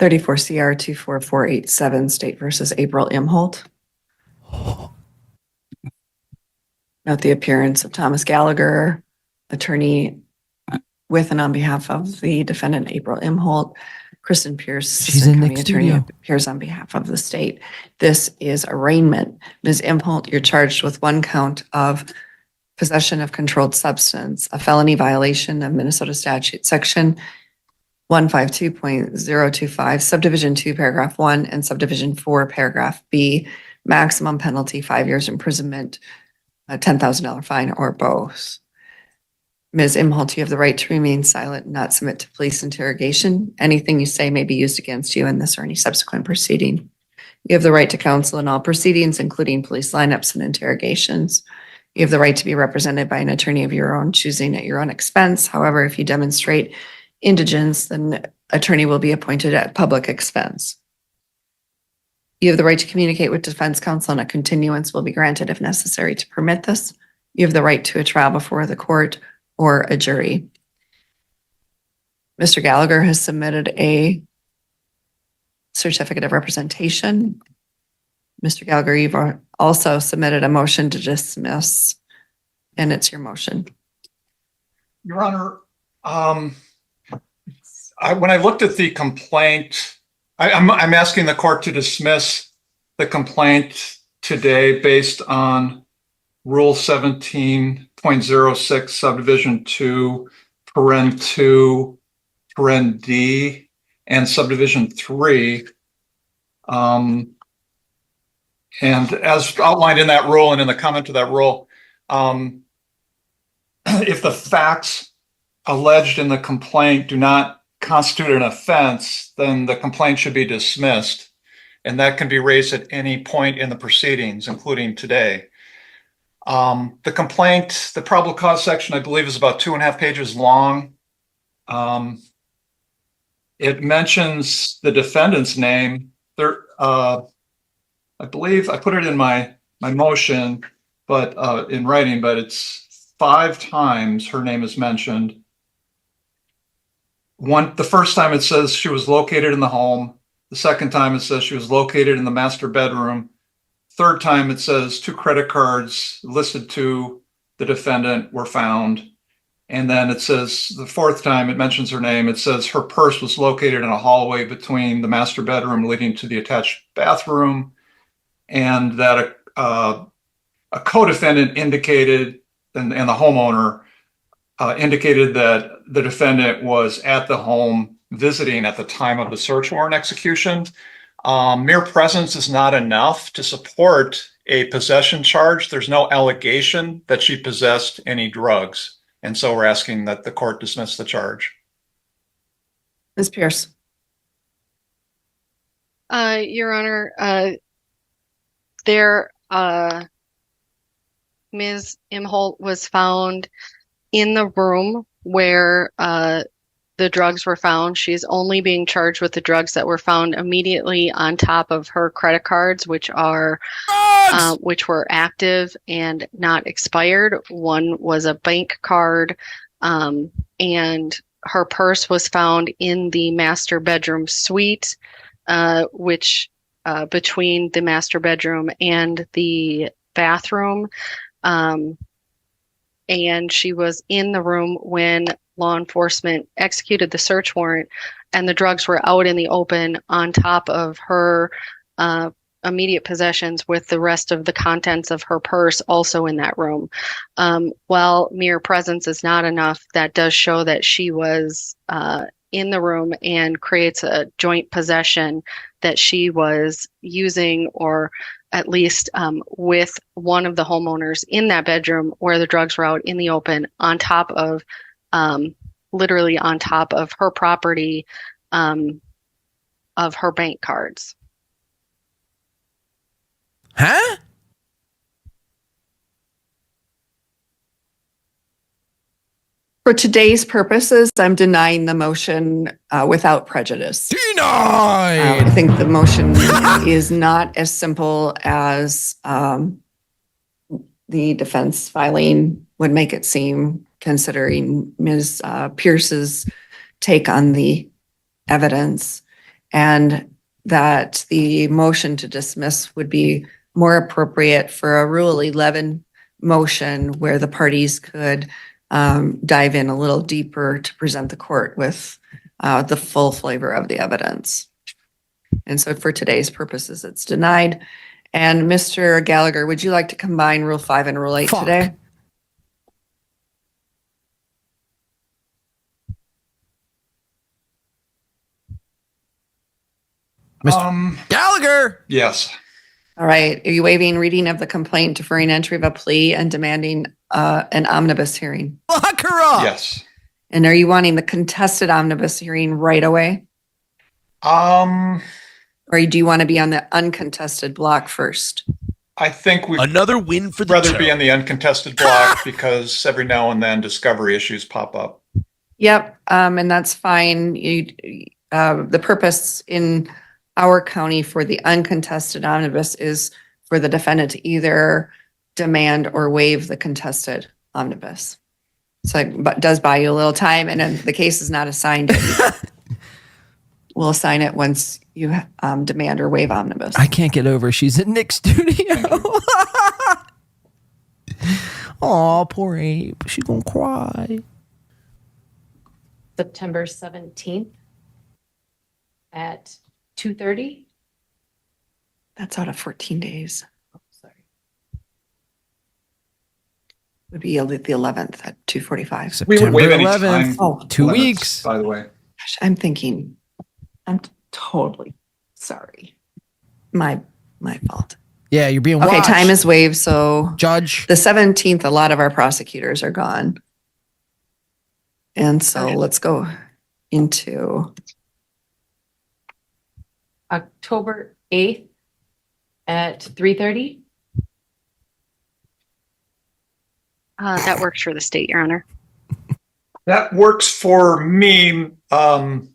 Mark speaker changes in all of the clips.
Speaker 1: 34 CR 24487 State versus April Imholt. Note the appearance of Thomas Gallagher, attorney with and on behalf of the defendant April Imholt. Kristen Pierce,
Speaker 2: She's in
Speaker 1: county
Speaker 2: the
Speaker 1: attorney,
Speaker 2: studio.
Speaker 1: appears on behalf of the state. This is arraignment. Ms. Imholt, you're charged with one count of possession of controlled substance, a felony violation of Minnesota statute section 152.025, subdivision 2, paragraph 1, and subdivision 4, paragraph B, maximum penalty 5 years imprisonment, a $10,000 fine, or both. Ms. Imholt, you have the right to remain silent and not submit to police interrogation. Anything you say may be used against you in this or any subsequent proceeding. You have the right to counsel in all proceedings, including police lineups and interrogations. You have the right to be represented by an attorney of your own choosing at your own expense. However, if you demonstrate indigence, then attorney will be appointed at public expense. You have the right to communicate with defense counsel, and a continuance will be granted if necessary to permit this. You have the right to a trial before the court or a jury. Mr. Gallagher has submitted a certificate of representation. Mr. Gallagher, you've also submitted a motion to dismiss, and it's your motion.
Speaker 3: Your Honor, when I looked at the complaint, I'm asking the court to dismiss the complaint today based on Rule 17.06, subdivision 2, paren 2, paren D, and subdivision 3. And as outlined in that rule and in the comment to that rule, if the facts alleged in the complaint do not constitute an offense, then the complaint should be dismissed. And that can be raised at any point in the proceedings, including today. The complaint, the probable cause section, I believe, is about 2.5 pages long. It mentions the defendant's name. There, I believe I put it in my motion, but in writing, but it's 5 times her name is mentioned. The first time it says she was located in the home. The second time it says she was located in the master bedroom. Third time it says 2 credit cards listed to the defendant were found. And then it says the fourth time it mentions her name. It says her purse was located in a hallway between the master bedroom leading to the attached bathroom, and that a co-defendant indicated, and the homeowner indicated that the defendant was at the home visiting at the time of the search warrant execution. Mere presence is not enough to support a possession charge. There's no allegation that she possessed any drugs. And so we're asking that the court dismiss the charge.
Speaker 1: Ms. Pierce.
Speaker 4: Your Honor, Ms. Imholt was found in the room where the drugs were found. She's only being charged with the drugs that were found immediately on top of her credit cards, which were active and not expired. One was a bank card, and her purse was found in the master bedroom suite, which between the master bedroom and the bathroom. And she was in the room when law enforcement executed the search warrant, and the drugs were out in the open on top of her immediate possessions, with the rest of the contents of her purse also in that room. While mere presence is not enough, that does show that she was in the room and creates a joint possession that she was using, or at least with one of the homeowners in that bedroom where the drugs were out in the open, on top of literally on top of her property, of her bank cards.
Speaker 2: Huh?
Speaker 1: For today's purposes, I'm denying the motion without prejudice.
Speaker 2: Denied!
Speaker 1: I think the motion is not as simple as the defense filing would make it seem, considering Ms. Pierce's take on the evidence. and that the motion to dismiss would be more appropriate for a Rule 11 motion where the parties could dive in a little deeper to present the court with the full flavor of the evidence. And so for today's purposes, it's denied. And Mr. Gallagher, would you like to combine Rule 5 and Rule 8
Speaker 2: Fuck.
Speaker 1: today?
Speaker 2: Gallagher.
Speaker 3: Yes.
Speaker 1: All right. Are you waiving reading of the complaint, deferring entry of a plea, and demanding an omnibus hearing?
Speaker 2: Lock her up.
Speaker 3: Yes.
Speaker 1: And are you wanting the contested omnibus hearing right away? Or do you want to be on the uncontested block first?
Speaker 3: I think we'd
Speaker 2: Another win for the
Speaker 3: rather
Speaker 2: show.
Speaker 3: be on the uncontested block because every now and then discovery issues pop up.
Speaker 1: Yep, and that's fine. The purpose in our county for the uncontested omnibus is for the defendant to either demand or waive the contested omnibus. So it does buy you a little time, and then the case is not assigned. We'll assign it once you demand or waive omnibus.
Speaker 2: I can't get over she's in Nick's studio. Aw, poor Abe. She's gonna cry.
Speaker 5: September 17th at 2:30.
Speaker 1: That's out of 14 days.
Speaker 5: Oh, sorry.
Speaker 1: Would be the 11th at 2:45.
Speaker 3: We would waive any
Speaker 2: 11th.
Speaker 3: time.
Speaker 1: Oh,
Speaker 2: 2
Speaker 3: limits,
Speaker 2: weeks.
Speaker 3: by the way.
Speaker 1: gosh, I'm thinking, I'm totally sorry. My fault.
Speaker 2: Yeah, you're being
Speaker 1: Okay,
Speaker 2: watched.
Speaker 1: time is waived, so
Speaker 2: Judge.
Speaker 1: the 17th, a lot of our prosecutors are gone. And so
Speaker 4: Okay.
Speaker 1: let's go into,
Speaker 5: October 8th at 3:30.
Speaker 4: That works for the state, Your Honor.
Speaker 3: That works for me. I'm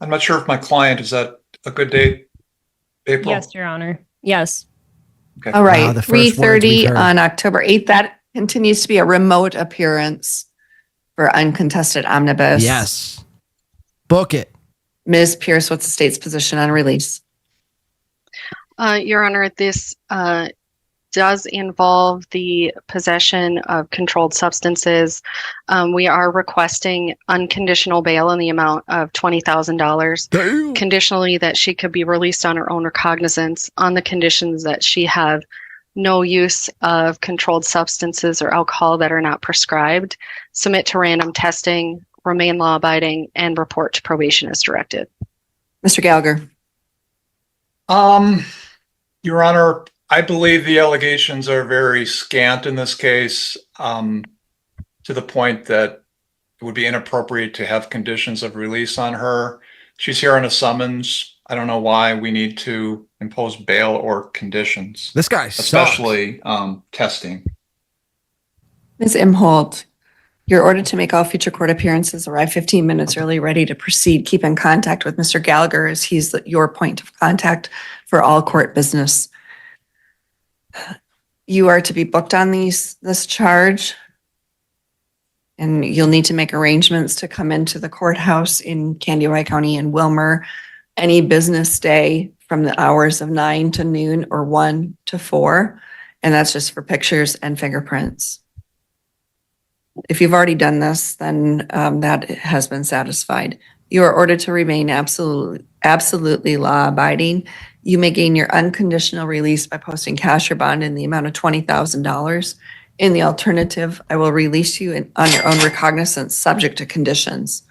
Speaker 3: not sure if my client, is that a good date? April?
Speaker 6: Yes, Your Honor. Yes.
Speaker 3: Okay.
Speaker 1: all right,
Speaker 2: the first words we've
Speaker 1: 3:30
Speaker 2: heard.
Speaker 1: on October 8th. That continues to be a remote appearance for uncontested omnibus.
Speaker 2: Yes. Book it.
Speaker 1: Ms. Pierce, what's the state's position on release?
Speaker 4: Your Honor, this does involve the possession of controlled substances. We are requesting unconditional bail in the amount of $20,000,
Speaker 2: Damn.
Speaker 4: conditionally that she could be released on her own recognizance on the conditions that she have no use of controlled substances or alcohol that are not prescribed, submit to random testing, remain law-abiding, and report to probation as directed.
Speaker 1: Mr. Gallagher?
Speaker 3: Your Honor, I believe the allegations are very scant in this case, to the point that it would be inappropriate to have conditions of release on her. She's here on a summons. I don't know why we need to impose bail or conditions,
Speaker 2: This guy sucks.
Speaker 3: especially testing.
Speaker 1: Ms. Imholt, you're ordered to make all future court appearances, arrive 15 minutes early, ready to proceed. Keep in contact with Mr. Gallagher as he's your point of contact for all court business. You are to be booked on this charge. And you'll need to make arrangements to come into the courthouse in Candioi County and Wilmer any business day from the hours of 9 to noon or 1 to 4. And that's just for pictures and fingerprints. If you've already done this, then that has been satisfied. You are ordered to remain absolutely law-abiding. You may gain your unconditional release by posting cash or bond in the amount of $20,000. In the alternative, I will release you on your own recognizance, subject to conditions.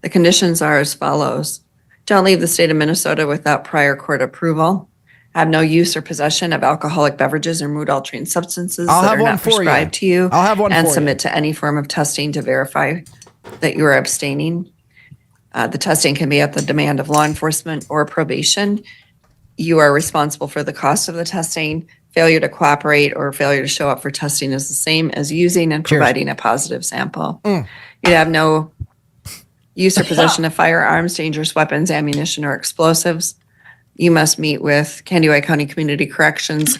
Speaker 1: The conditions are as follows. Don't leave the state of Minnesota without prior court approval. Have no use or possession of alcoholic beverages or mood-altering substances
Speaker 2: I'll
Speaker 1: that
Speaker 2: have
Speaker 1: are
Speaker 2: one
Speaker 1: not
Speaker 2: for you.
Speaker 1: prescribed to you.
Speaker 2: I'll have one
Speaker 1: And
Speaker 2: for
Speaker 1: submit to any form of testing to verify that you are abstaining. The testing can be at the demand of law enforcement or probation. You are responsible for the cost of the testing. Failure to cooperate or failure to show up for testing is the same as using and
Speaker 2: Cheers.
Speaker 1: providing a positive sample.
Speaker 2: Mm.
Speaker 1: You'd have no use or possession of firearms, dangerous weapons, ammunition, or explosives. You must meet with Candioi County Community Corrections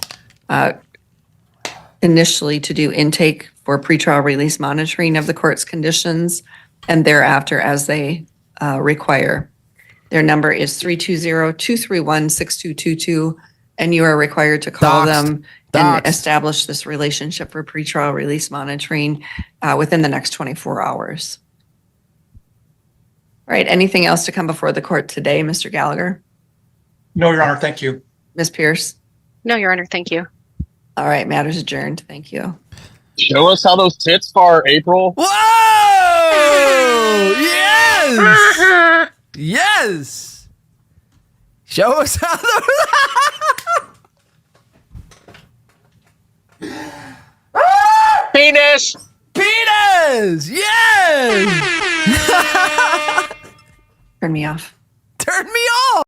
Speaker 1: initially to do intake for pretrial release monitoring of the court's conditions, and thereafter as they require. Their number is 320-231-6222, and you are required to call
Speaker 2: Doxed.
Speaker 1: them and
Speaker 2: Doxed.
Speaker 1: establish this relationship for pretrial release monitoring within the next 24 hours. All right, anything else to come before the court today, Mr. Gallagher?
Speaker 6: No, Your Honor, thank you.
Speaker 1: Ms. Pierce?
Speaker 4: No, Your Honor, thank you.
Speaker 1: All right, matters adjourned. Thank you.
Speaker 7: Show us how those tits are, April.
Speaker 2: Whoa! Yes! Yes! Show us how the
Speaker 7: Penis!
Speaker 2: penis! Yes!
Speaker 1: Turn me off.
Speaker 2: Turn me off!